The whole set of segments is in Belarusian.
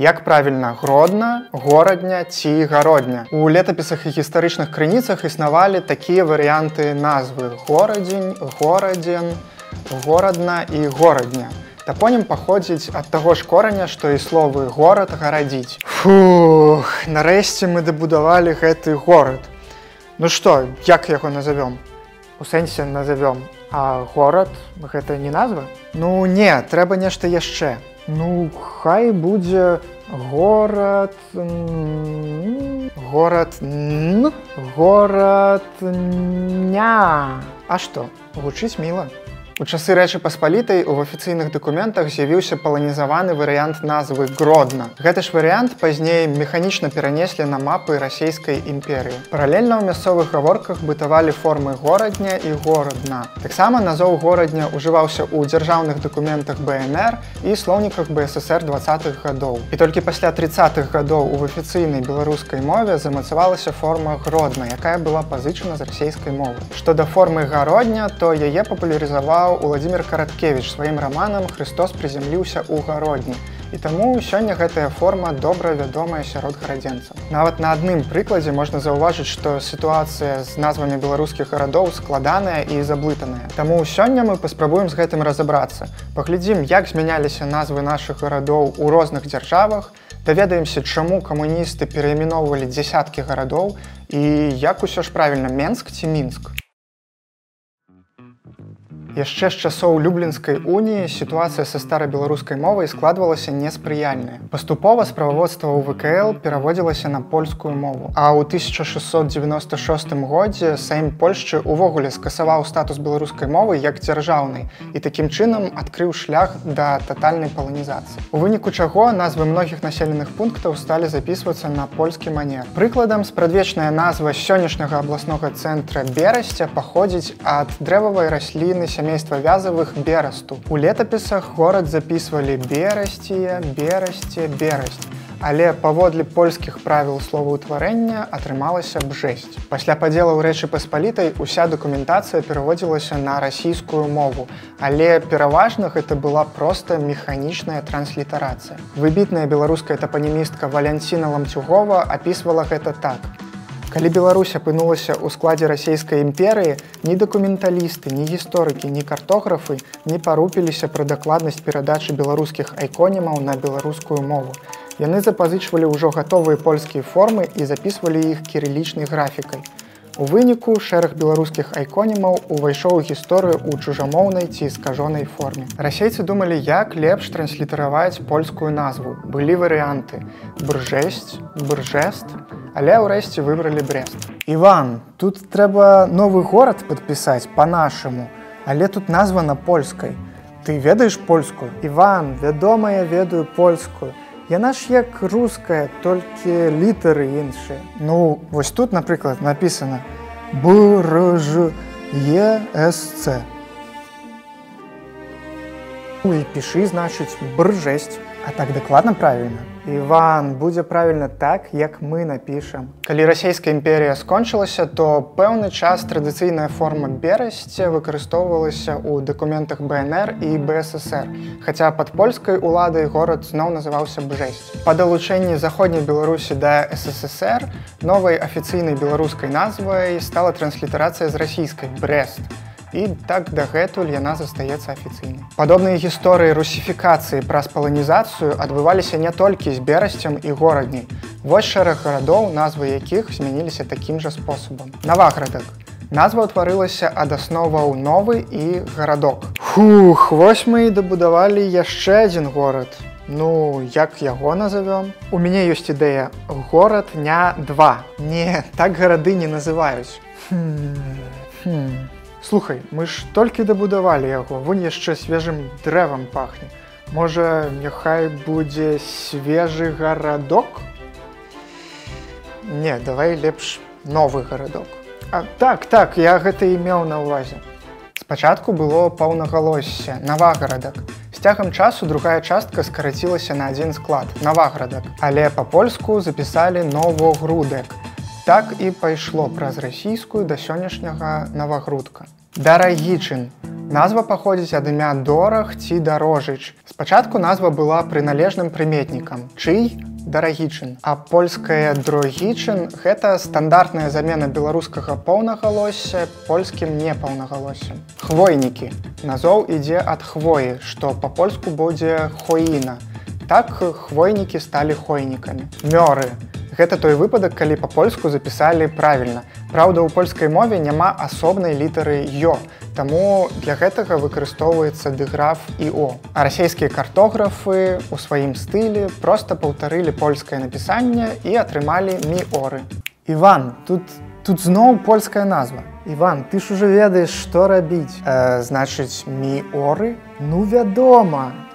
Як правільна, Гродна, Горадня ці Гародня. У летапісах і гістарычных крыніцах існавалі такія варыянты назвы: Горадзень, Горадзен, Горадна і Горадня. Тапонім паходзіць ад таго ж кораня, што і словы горад, гарадзіць. Фух, нарэшце мы дабудавалі гэты горад. Ну што, як яго назовём? У сэнсе назовём. А горад гэта не назва? Ну не, трэба нешта яшчэ. Ну, хай будзе горад... Горадня. А што? Гучыць міла. У часы Рэчы Паспалітай у афіцыйных дакументах з'явіўся паланізаваны варыянт назвы Гродна. Гэты ж варыянт пазней механічна перанеслі на мапы расійскай імперыі. Паралельна ў мясцовых гаворках бытавалі формы Горадня і Горадна. Таксама назоў Горадня ўжываўся ў дзяржаўных дакументах БНР і слоўніках БССР 20-х гадоў. І толькі пасля 30-х гадоў у афіцыйнай беларускай мове замацавалася форма Гродна, якая была пазычана з расійскай мовы. Што да формы Гародня, то яе папулярызаваў Уладзімір Караткевіч сваім раманам «Хрыстос прызямліўся ў Гародні». І таму сёння гэтая форма добра вядомая сярод гарадзенцаў. Нават на адным прыкладзе можна заўважыць, што сітуацыя з назвамі беларускіх гарадоў складаная і заблытаная. Таму сёння мы паспрабуем з гэтым разабрацца. Паглядзім, як змяняліся назвы нашых гарадоў у розных дзяржавах, даведаемся, чаму камуністы перайменоўвалі дзясяткі гарадоў і як усё ж правільна, Менск ці Мінск. Яшчэ з часоў Люблінскай уніі сітуацыя са старабеларускай мовай складвалася неспрыяльная. Паступова справаводства ў ВКЛ пераводзілася на польскую мову. А ў 1696 годзе Сейм Польшчы ўвогуле скасаваў статус беларускай мовы як дзяржаўнай і такім чынам адкрыў шлях да татальнай паланізацыі. У выніку чаго назвы многіх населеных пунктаў сталі запісвацца на польскі манер. Прыкладам, спрадвечная назва сённяшняга абласнога цэнтра Берасця паходзіць ад дрэвавай расліны сямейства вязавых берасту. У летапісах горад запісвалі Берасція, Берасце, Берасць. Але паводле польскіх правіл словаўтварэння атрымалася Бжэсць. Пасля падзелаў Рэчы Паспалітай уся дакументацыя пераводзілася на расійскую мову, але пераважна гэта была проста механічная транслітарацыя. Выбітная беларуская тапанімістка Валянціна Ламцюгова апісвала гэта так. Калі Беларусь апынулася ў складзе расійскай імперыі, ні дакументалісты, ні гісторыкі, ні картографы не парупіліся пра дакладнасць перадачы беларускіх айконімаў на беларускую мову. Яны запазычвалі ўжо гатовыя польскія формы і запісвалі іх кірылічнай графікай. У выніку шэраг беларускіх айконімаў увайшоў у гісторыю ў чужамоўнай ці скажонай форме. Расейцы думалі, як лепш транслітараваць польскую назву. Былі варыянты Бржэсць, Бржэст, але ўрэшце выбралі Брест. Іван, тут трэба новы горад падпісаць па-нашаму, але тут назва на польскай. Ты ведаеш польскую? Іван, вядома, я ведаю польскую. Яна ж як руская, толькі літары іншыя. Ну, вось тут, напрыклад, напісана БРЖЕСЦ. Ну і пішы, значыць, Бржэсць. А так дакладна правільна? Іван, будзе правільна так, як мы напішам. Калі расійская імперія скончылася, то пэўны час традыцыйная форма Берасця выкарыстоўвалася ў дакументах БНР і БССР, хаця пад польскай уладай горад зноў называўся Бжэсць. Па далучэнні заходняй Беларусі да СССР новай афіцыйнай беларускай назвай стала транслітарацыя з расійскай Брест. І так дагэтуль яна застаецца афіцыйнай. Падобныя гісторыі русіфікацыі праз паланізацыю адбываліся не толькі з Берасцем і Горадняй. Вось шэраг гарадоў, назвы якіх змяніліся такім жа спосабам. Наваградак. Назва ўтварылася ад асноваў новы і гарадок. Фух, вось мы і дабудавалі яшчэ адзін горад. Ну, як яго назовём? У мяне ёсць ідэя. Горадня-2. Не, так гарады не называюць. Слухай, мы ж толькі дабудавалі яго, вунь яшчэ свежым дрэвам пахне. Можа, няхай будзе свежы гарадок? Не, давай лепш новы гарадок. Так, я гэта і меў на ўвазе. Спачатку было паўнагалосссе, Наваградак. З цягам часу другая частка скарацілася на адзін склад, Наваградак. Але па-польску запісалі Новогрудек. Так і пайшло праз расійскую да сённяшняга Навагрудка. Дарагічын. Назва паходзіць ад імя Дораг ці Дарожыч. Спачатку назва была прыналежным прыметнікам чый дарагічын, а польская дрогічын гэта стандартная замена беларускага поўнагалосся польскім непаўнагалоссем. Хвойнікі. Назоў ідзе ад хвоі, што па-польску будзе хоіна. Так хвойнікі сталі хойнікамі. Мёры. Гэта той выпадак, калі па-польску запісалі правільна. Праўда, у польскай мове няма асобнай літары «ё», таму для гэтага выкарыстоўваецца дыграф «іо». А расійскія картографы ў сваім стылі проста паўтарылі польскае напісанне і атрымалі міоры. Іван, тут зноў польская назва. Іван, ты ж ужо ведаеш, што рабіць. Значыць, міоры? Ну, вядома.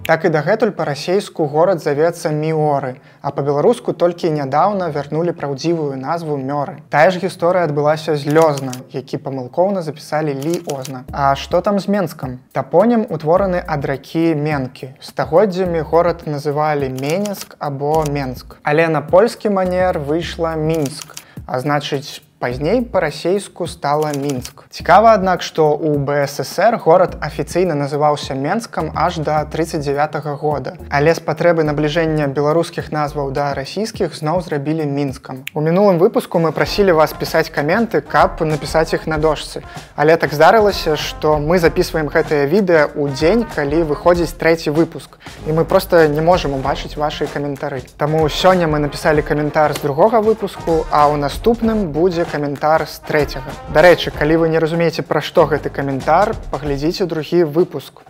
Так і дагэтуль па-расейску горад завецца Міоры, а па-беларуску толькі нядаўна вярнулі праўдзівую назву Мёры. Тая ж гісторыя адбылася з Лёзна, які памылкоўна запісалі Лі-Озна. А што там з Менскам? Тапонім утвораны ад ракі Менкі. Стагоддзямі горад называлі Менеск або Менск. Але на польскі манер выйшла Мінск, а значыць, пазней па-расейску стала Мінск. Цікава, аднак, што ў БССР горад афіцыйна называўся Менскам аж да 1939 года. Але з патрэбы набліжэння беларускіх назваў да расійскіх зноў зрабілі Мінскам. У мінулым выпуску мы прасілі вас пісаць каменты, каб напісаць іх на дошцы. Але так здарылася, што мы записываем гэтае відэа ў дзень, калі выходзіць 3-й выпуск. І мы проста не можам убачыць вашы каментары. Таму сёння мы напісалі каментар з 2-го выпуску, а ў наступным будзе каментар з 3-го. Дарэчы, калі вы не разумееце, пра што гэты каментар, паглядзіце другі выпуск.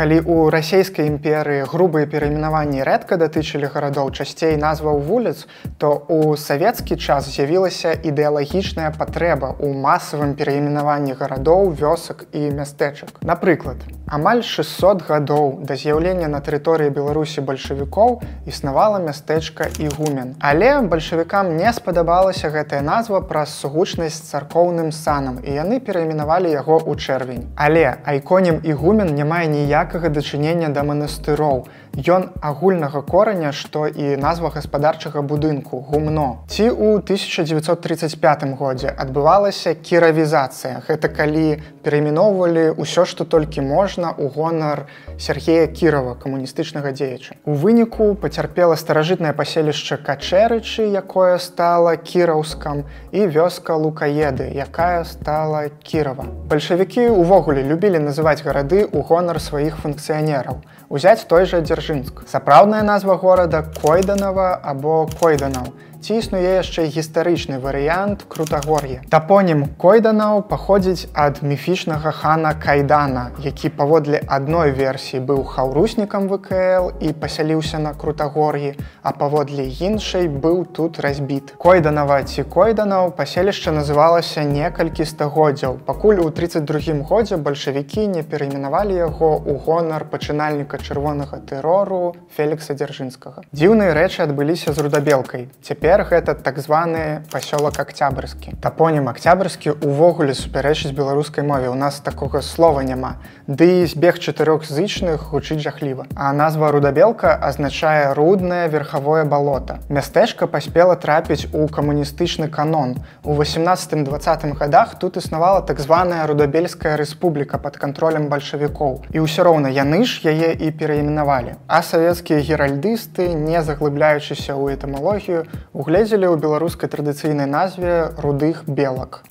Калі ў расійскай імперыі грубыя перайменаванні рэдка датычылі гарадоў, часцей назваў вуліц, то ў савецкі час з'явілася ідэалагічная патрэба ў масавым перайменаванні гарадоў, вёсак і мястэчак. Напрыклад, амаль 600 гадоў да з'яўлення на тэрыторыі Беларусі бальшавікоў існавала мястэчка Ігумен. Але бальшавікам не спадабалася гэтая назва праз сугучнасць з царкоўным санам, і яны перайменавалі яго ў чэрвень. Але айконім Ігумен не мае ніякага дачынення да манастыроў. Ён агульнага кораня, што і назва гаспадарчага будынку – гумно. Ці ў 1935 годзе адбывалася кіравізацыя. Гэта калі перайменоўвалі ўсё, што толькі можна ў гонар Сергея Кірова, камуністычнага дзеяча. У выніку пацярпела старажытнае паселішча Качэрычы, якое стала Кіраўскам, і вёска Лукаеды, якая стала Кірава. Бальшавікі ўвогуле любілі называць гарады ў гонар сваіх функцыянераў. Узяць той жа Дзяржынск. Сапраўдная назва горада – Койданава або Койданаў. Ці існуе яшчэ гістарычны варыянт Крутагор'е. Тапонім Койданаў паходзіць ад міфічнага хана Кайдана, які паводле адной версіі быў хаўруснікам ВКЛ і пасяліўся на Крутагор'і, а паводле іншай быў тут разбіт. Койданава ці Койданаў паселішча называлася некалькі стагоддзяў, пакуль у 1932 годзе бальшавікі не перайменавалі яго ў гонар пачынальніка чырвонага тэрору Фелікса Дзяржынскага. Дзіўныя рэчы адбыліся з Рудабелкай. Цяпер гэта так званы пасёлак Акцябрскі. Тапонім Акцябрскі увогуле супярэчыць беларускай мове. У нас такога слова няма. Ды і збег чатырохзычных гучыць жахліва. А назва Рудабелка азначае руднае верхавое балота. Мястэчка паспела трапіць у камуністычны канон. У 18-20 гадах тут існавала так званая Рудабельская рэспубліка пад кантролем бальшавікоў. І ўсё роўна яны ж яе і перайменавалі. А савецкія геральдысты, не заглыбляючыся ў этымалогію, угледзелі ў беларускай традыцыйнай назве рудых белак.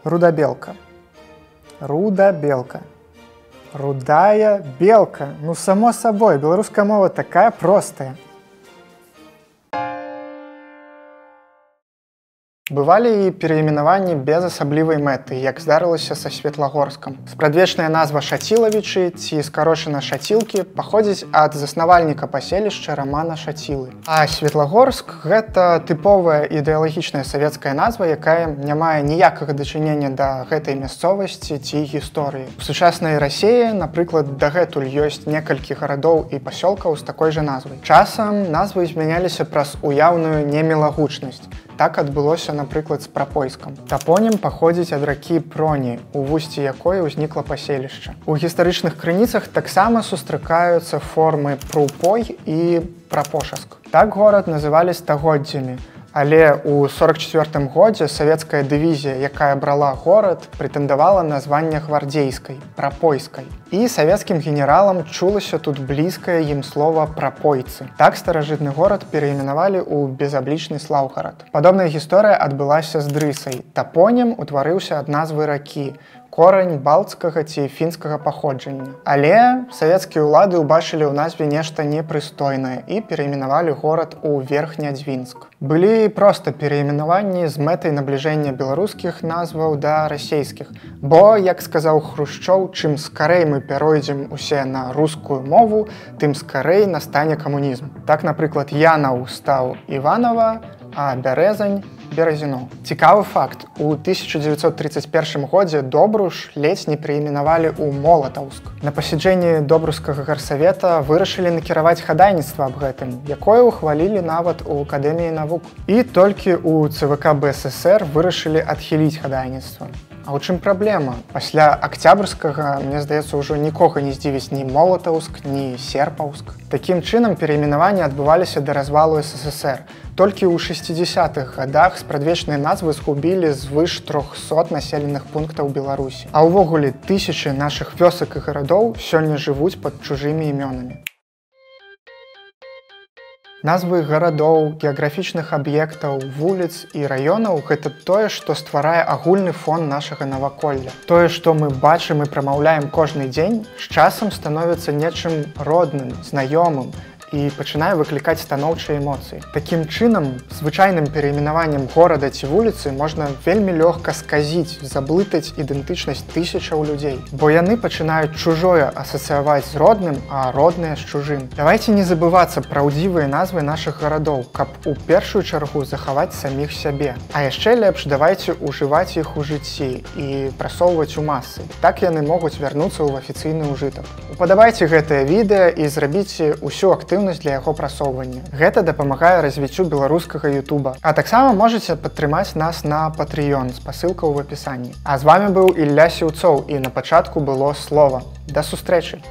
Рудабелка. Рудабелка. Рудая белка. Ну, само сабой, беларуская мова такая простая. Бывалі і перайменаванні без асаблівай мэты, як здарылася са Светлагорскам. Спрадвечная назва Шацілавічы, ці скарошана Шацілкі, паходзіць ад заснавальніка паселішча Рамана Шацілы. А Светлагорск – гэта тыповая ідэалагічная савецкая назва, якая не мае ніякага дачынення да гэтай мясцовасці ці гісторыі. У сучаснай Расіі, напрыклад, дагэтуль ёсць некалькі гарадоў і пасёлкаў з такой жа назвай. Часам назвы змяняліся праз уяўную немілагучнасць. Так адбылося, напрыклад, з Прапойскам. Тапонім паходзіць ад ракі Проні, у вусці якой узнікла паселішча. У гістарычных крыніцах таксама сустракаюцца формы Прупой і Прапошаск. Так горад называлі стагоддзямі. Але ў 44 годзе савецкая дывізія, якая брала горад, прэтэндавала на званне гвардзейскай, прапойскай. І савецкім генералам чулася тут блізкае ім слова прапойцы. Так старажытны горад пераіменавалі ў безаблічны Слаўгарад. Падобная гісторыя адбылася з Дрысай. Тапонім утварыўся ад назвы ракі, корань балцкага ці фінскага паходжання. Але савецкія ўлады ўбачылі ў назве нешта непрыстойнае і пераіменавалі горад у Верхнядзвінск. Былі проста пераіменаванні з мэтай набліжэння беларускіх назваў да расейскіх. Бо, як сказаў Хрушчоў, чым скарэй мы пяройдзем усе на рускую мову, тым скарэй настане камунізм. Так, напрыклад, Янаў стаў Іванова, а Бярэзань Беразіно. Цікавы факт. У 1931 годзе Добруш ледзь не пераіменавалі ў Молатаўск. На пасяджэнні Добрускага гарсавета вырашылі накіраваць хадайніцтва аб гэтым, якое ўхвалілі нават у Акадэміі навук. І толькі ў ЦВК БССР вырашылі адхіліць хадайніцтва. А ў чым праблема? Пасля Акцябрскага, мне здаецца, ўжо нікога не здзівіць ні Молатаўск, ні Серпаўск. Такім чынам пераіменаванні адбываліся да развалу СССР. Толькі ў 60-х гадах спрадвечныя назвы згубілі звыш 300 населеных пунктаў Беларусі. А ўвогуле тысячы нашых вёсак і гарадоў сёння жывуць пад чужымі імёнамі. Назвы гарадоў, геаграфічных аб'ектаў, вуліц і раёнаў – гэта тое, што стварае агульны фон нашага наваколля. Тое, што мы бачым і прамаўляем кожны дзень, з часам становіцца нечым родным, знаёмым і пачынае выклікаць станоўчыя эмоцыі. Такім чынам, звычайным пераіменаваннем горада ці вуліцы можна вельмі лёгка сказіць, заблытаць ідэнтычнасць тысячаў людзей, бо яны пачынаюць чужое асацыяваць з родным, а роднае з чужым. Давайце не забывацца праўдзівыя назвы нашых гарадоў, каб у першую чаргу захаваць саміх сябе. А яшчэ лепш давайце ўжываць іх у жыцці і прасоўваць у масы. Так яны могуць вярнуцца ў афіцыйны ўжытак. Упадабайце гэтае відэа і зрабіце ўсю актыўнасць для яго прасоўвання. Гэта дапамагае развіццю беларускага Ютуба. А таксама можаце падтрымаць нас на Patreon, спасылка ў апісанні. А з вами быў Ілля Сіўцоў, і на пачатку было слова. Да сустрэчы!